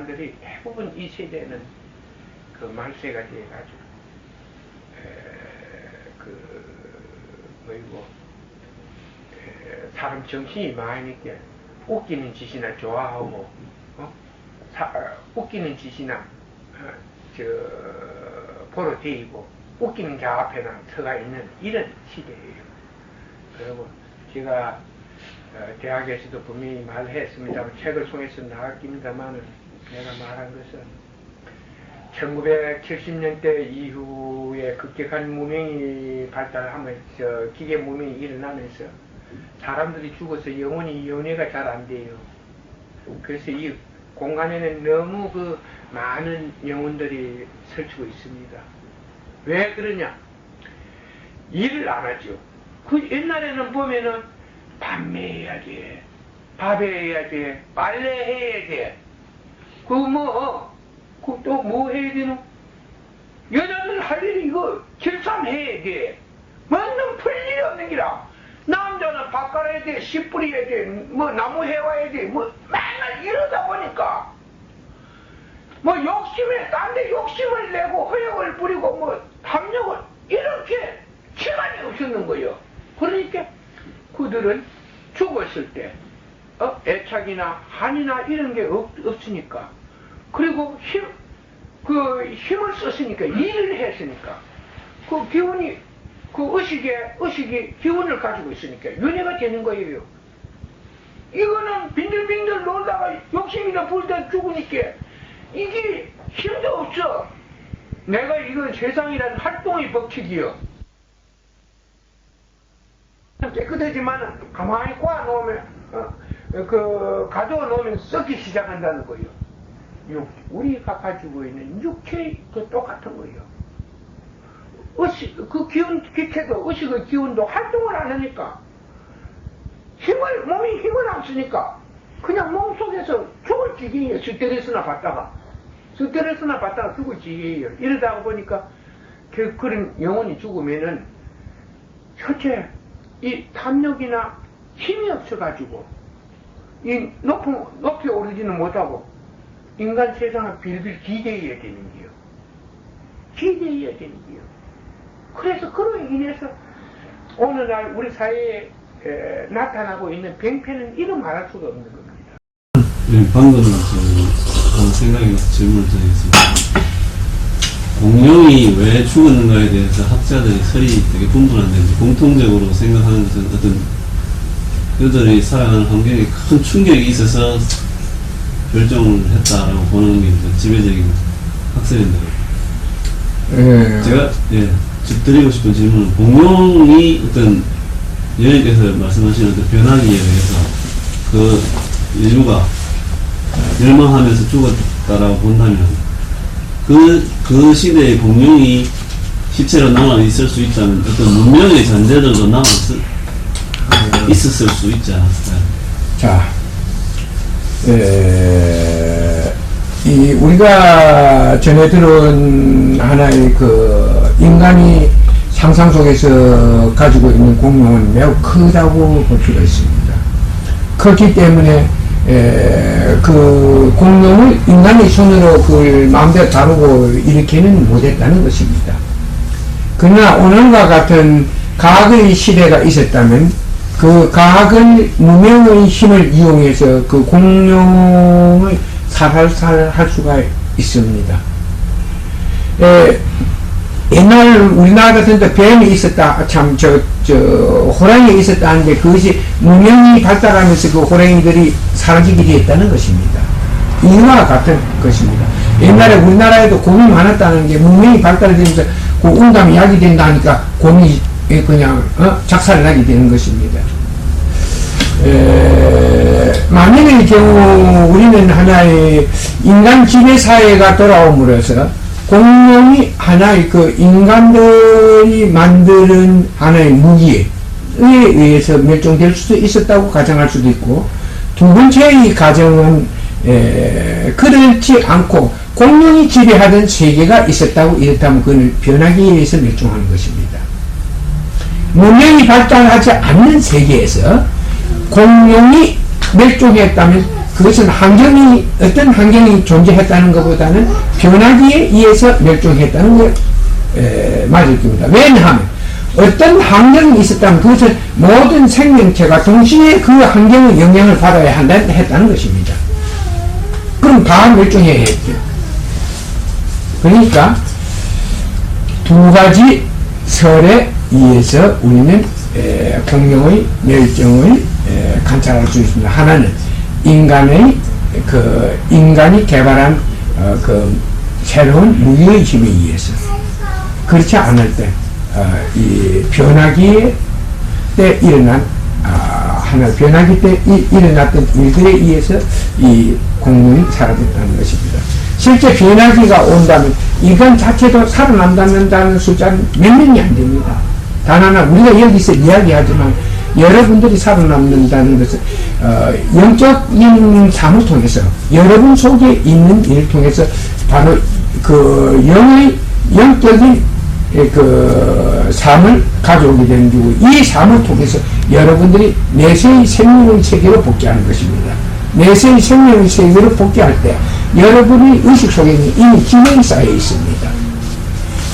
사람들이 대부분 이 세대는 그 말세가 돼가지고 뭐이고 사람 정신이 많으니까 웃기는 짓이나 좋아하고 웃기는 짓이나 보러 데이고 웃기는 게 앞에나 서가 있는 이런 시대예요. 그리고 제가 대학에서도 분명히 말했습니다만 책을 통해서 나왔습니다만은 내가 말한 것은 1970년대 이후에 급격한 문명이 발달하면서 기계 문명이 일어나면서 사람들이 죽어서 영혼이 연회가 잘 안 돼요. 그래서 이 공간에는 너무 그 많은 영혼들이 설치고 있습니다. 왜 그러냐? 일을 안 하죠. 그 옛날에는 보면은 판매해야 돼, 밥해야 돼, 빨래해야 돼. 또 뭐 해야 되노? 여자들 할 일이 이거 길쌈해야 돼. 뭐는 풀 일이 없는 기라. 남자는 밥 갈아야 돼, 씨 뿌려야 돼, 뭐 나무 해와야 돼, 뭐 맨날 이러다 보니까 뭐 욕심에 딴 데 욕심을 내고 허영을 부리고 뭐 탐욕을 이렇게 시간이 없었는 거예요. 그러니까 그들은 죽었을 때 애착이나 한이나 이런 게 없으니까, 그리고 힘을 썼으니까, 일을 했으니까 그 기운이 그 의식이 기운을 가지고 있으니까 윤회가 되는 거예요. 이거는 빈들빈들 놀다가 욕심이나 불다 죽으니까 이게 힘도 없어. 내가 이건 세상이라는 활동의 법칙이요. 깨끗하지만은 가만히 꽈놓으면 가져와 놓으면 썩기 시작한다는 거예요. 우리가 가지고 있는 육체도 똑같은 거예요. 그 기운 기체도 의식의 기운도 활동을 안 하니까 몸이 힘을 안 쓰니까 그냥 몸속에서 죽을 지경이에요. 스트레스나 받다가 죽을 지경이에요. 이러다가 보니까 그런 영혼이 죽으면은 현재 이 탐욕이나 힘이 없어가지고 이 높이 오르지는 못하고 인간 세상을 빌빌 기대해야 되는 거예요. 기대해야 되는 거예요. 그래서 그로 인해서 오늘날 우리 사회에 나타나고 있는 병폐는 이루 말할 수가 없는 겁니다. 방금 한 생각이 나서 질문을 드리겠습니다. 공룡이 왜 죽었는가에 대해서 학자들이 설이 되게 분분한데, 공통적으로 생각하는 것은 어떤 그들이 살아가는 환경에 큰 충격이 있어서 결정을 했다라고 보는 게 지배적인 학설인데요. 제가 드리고 싶은 질문은, 공룡이 어떤 여인께서 말씀하신 어떤 변화기에 의해서 그 인류가 멸망하면서 죽었다라고 본다면 그 시대의 공룡이 시체로 남아 있을 수 있다면 어떤 문명의 잔재들도 남아 있었을 수 있지 않았을까요? 자, 우리가 전에 들은 하나의 그 인간이 상상 속에서 가지고 있는 공룡은 매우 크다고 볼 수가 있습니다. 그렇기 때문에 그 공룡을 인간의 손으로 그걸 마음대로 다루고 이렇게는 못했다는 것입니다. 그러나 오늘과 같은 과학의 시대가 있었다면 그 과학을 무명의 힘을 이용해서 그 공룡을 살할 수가 있습니다. 옛날 우리나라 같은 데 뱀이 있었다, 호랑이 있었다 하는데 그것이 문명이 발달하면서 그 호랑이들이 사라지게 되었다는 것입니다. 이와 같은 것입니다. 옛날에 우리나라에도 곰이 많았다는 게 문명이 발달되면서 그 운감이 야기된다 하니까 곰이 그냥 작살을 나게 되는 것입니다. 만일의 경우 우리는 하나의 인간 지배사회가 돌아옴으로써 공룡이 하나의 그 인간들이 만드는 하나의 무기에 의해서 멸종될 수도 있었다고 가정할 수도 있고, 두 번째의 가정은 그렇지 않고 공룡이 지배하던 세계가 있었다고, 이렇다면 그는 변하기 위해서 멸종하는 것입니다. 문명이 발달하지 않는 세계에서 공룡이 멸종했다면 그것은 어떤 환경이 존재했다는 것보다는 변하기에 의해서 멸종했다는 게 맞을 겁니다. 왜냐하면 어떤 환경이 있었다면 그것은 모든 생명체가 동시에 그 환경의 영향을 받아야 했다는 것입니다. 그럼 다 멸종해야 했죠. 그러니까 두 가지 설에 의해서 우리는 공룡의 멸종을 관찰할 수 있습니다. 하나는 인간이 개발한 새로운 무기의 힘에 의해서, 그렇지 않을 때 이 변화기 때 일어난 변화기 때 일어났던 일들에 의해서 이 공룡이 사라졌다는 것입니다. 실제 변화기가 온다면 인간 자체도 살아남는다는 숫자는 몇 명이 안 됩니다. 단 하나 우리가 여기서 이야기하지만 여러분들이 살아남는다는 것은 영적인 삶을 통해서 여러분 속에 있는 일을 통해서 바로 그 영적인 삶을 가져오게 되는 거고, 이 삶을 통해서 여러분들이 내세의 생명의 세계로 복귀하는 것입니다. 내세의 생명의 세계로 복귀할 때 여러분의 의식 속에는 이미 기능이 쌓여 있습니다.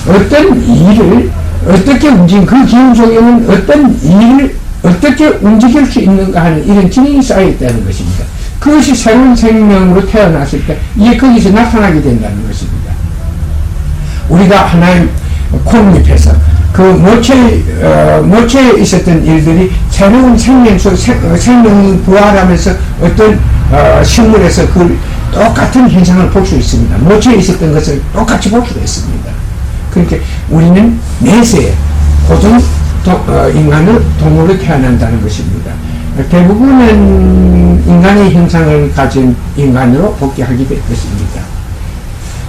어떤 일을 어떻게 그 기능 속에는 어떤 일을 어떻게 움직일 수 있는가 하는 이런 기능이 쌓여 있다는 것입니다. 그것이 새로운 생명으로 태어났을 때 이게 거기서 나타나게 된다는 것입니다. 우리가 하나의 콩잎에서 그 모체에 있었던 일들이 새로운 생명이 부활하면서 어떤 식물에서 그 똑같은 현상을 볼 수 있습니다. 모체에 있었던 것을 똑같이 볼 수가 있습니다. 그러니까 우리는 내세에 고정 인간의 동물로 태어난다는 것입니다. 대부분은 인간의 형상을 가진 인간으로 복귀하게 될 것입니다.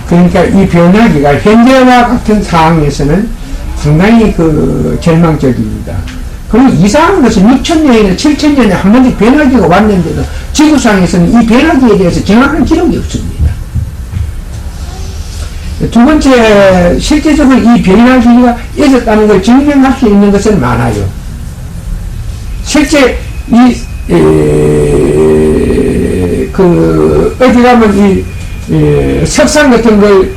그러니까 이 변화기가 현재와 같은 상황에서는 상당히 절망적입니다. 그리고 이상한 것은 6,000년이나 7,000년에 한 번씩 변화기가 왔는데도 지구상에서는 이 변화기에 대해서 정확한 기록이 없습니다. 두 번째, 실제적으로 이 변화기가 있었다는 걸 증명할 수 있는 것은 많아요. 실제 어디 가면 석상 같은 걸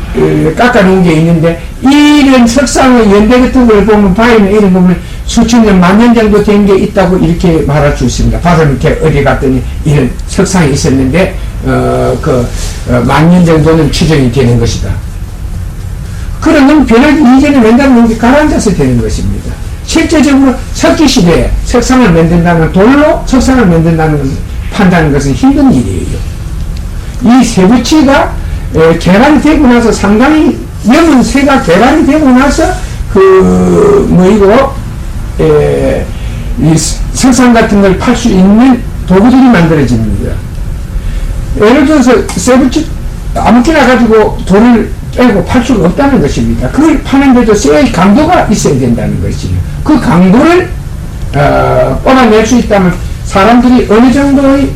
깎아 놓은 게 있는데, 이런 석상의 연대 같은 걸 보면, 바위나 이런 거 보면 수천 년, 만 년 정도 된 게 있다고 이렇게 말할 수 있습니다. 바로 이렇게 어디 갔더니 이런 석상이 있었는데, 만 년 정도는 추정이 되는 것이다. 그러면 변하기 이전에 만드는 게 가라앉아서 되는 것입니다. 실제적으로 석기시대에 석상을 만든다는, 돌로 석상을 만든다는 것을 판단하는 것은 힘든 일이에요. 이 세부치가 개발이 되고 나서 상당히 영은 새가 개발이 되고 나서 이 석상 같은 걸 팔 수 있는 도구들이 만들어집니다. 예를 들어서 세부치 아무렇게나 가지고 돌을 빼고 팔 수가 없다는 것입니다. 그걸 파는데도 쇠의 강도가 있어야 된다는 것이에요. 그 강도를 뽑아낼 수 있다면 사람들이 어느 정도의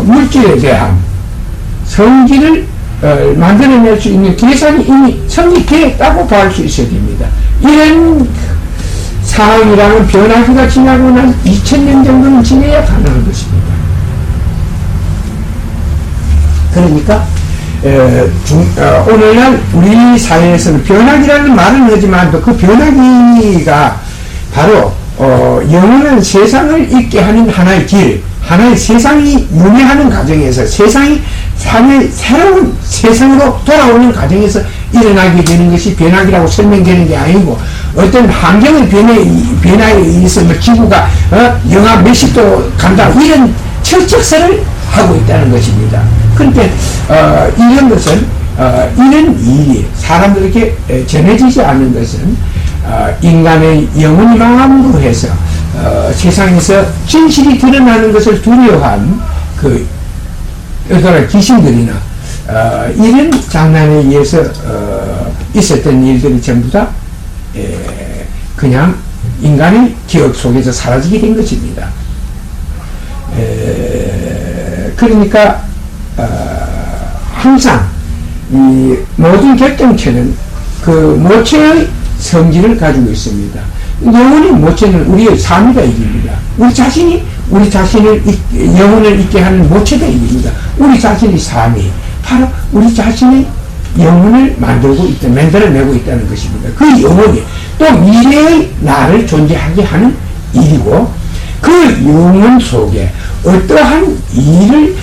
물질에 대한 성질을 만들어낼 수 있는 계산이 이미 성립되었다고 볼 수 있어야 됩니다. 이런 상황이라는 변화기가 지나고 난 2000년 정도는 지내야 가능한 것입니다. 그러니까 오늘날 우리 사회에서는 변화기라는 말은 하지만 또 그 변화기가 바로 영원한 세상을 있게 하는 하나의 길, 하나의 세상이 윤회하는 과정에서 세상이 새로운 세상으로 돌아오는 과정에서 일어나게 되는 것이 변화기라고 설명되는 게 아니고, 어떤 환경의 변화에 의해서 지구가 영하 몇십 도 간다 이런 철책설을 하고 있다는 것입니다. 그런데 이런 것은 이런 일이 사람들에게 전해지지 않는 것은 인간의 영혼이 망함으로 해서 세상에서 진실이 드러나는 것을 두려워한 귀신들이나 이런 장난에 의해서 있었던 일들이 전부 다 그냥 인간의 기억 속에서 사라지게 된 것입니다. 그러니까 항상 이 모든 결정체는 그 모체의 성질을 가지고 있습니다. 영혼의 모체는 우리의 삶이다 이깁니다. 우리 자신이 우리 자신을 영혼을 있게 하는 모체가 있습니다. 우리 자신의 삶이 바로 우리 자신의 영혼을 만들어내고 있다는 것입니다. 그 영혼이 또 미래의 나를 존재하게 하는 일이고, 그 영혼 속에 어떠한 일을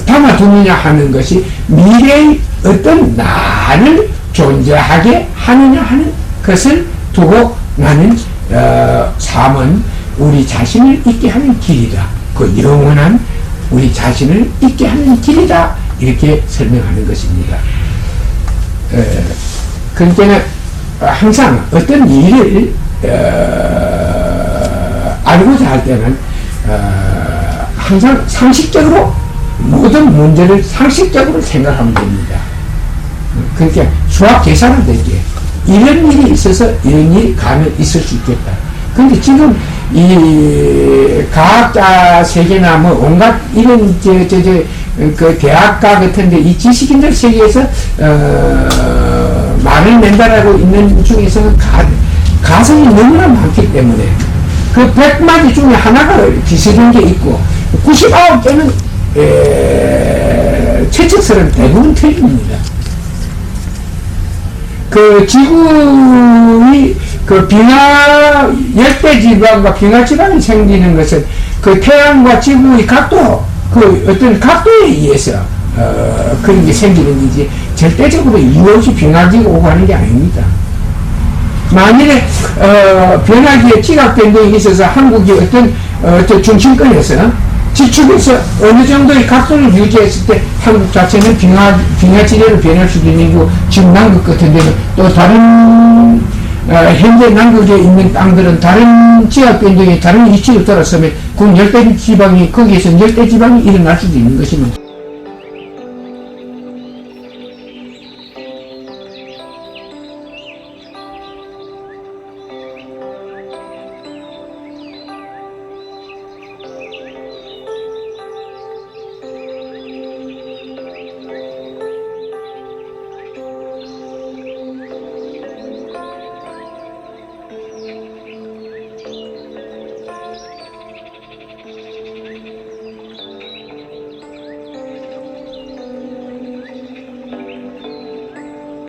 담아두느냐 하는 것이 미래의 어떤 나를 존재하게 하느냐 하는 것을 두고 나는 삶은 우리 자신을 있게 하는 길이다. 그 영원한 우리 자신을 있게 하는 길이다. 이렇게 설명하는 것입니다. 그러니까 항상 어떤 일을 알고자 할 때는 항상 상식적으로 모든 문제를 상식적으로 생각하면 됩니다. 그러니까 수학 계산을 될게 이런 일이 있어서 이런 일이 가면 있을 수 있겠다. 근데 지금 이 과학자 세계나 뭐 온갖 이런 그 대학가 같은데 이 지식인들 세계에서 말을 낸다라고 있는 중에서는 가성이 너무나 많기 때문에 그 100마디 중에 하나가 비슷한 게 있고 99개는 최측설은 대부분 틀립니다. 그 지구의 그 빙하 열대 지방과 빙하 지방이 생기는 것은 그 태양과 지구의 각도, 그 어떤 각도에 의해서 그런 게 생기는 거지 절대적으로 이유 없이 빙하기가 오고 하는 게 아닙니다. 만일에 변화기에 지각 변동이 있어서 한국이 어떤 중심권에서 지축에서 어느 정도의 각도를 유지했을 때 한국 자체는 빙하지대로 변할 수도 있는 거고, 지금 남극 같은 데는 또 다른 현재 남극에 있는 땅들은 다른 지각 변동이 다른 위치로 돌아서면 그 열대 지방이 거기에서 열대 지방이 일어날 수도 있는 것입니다.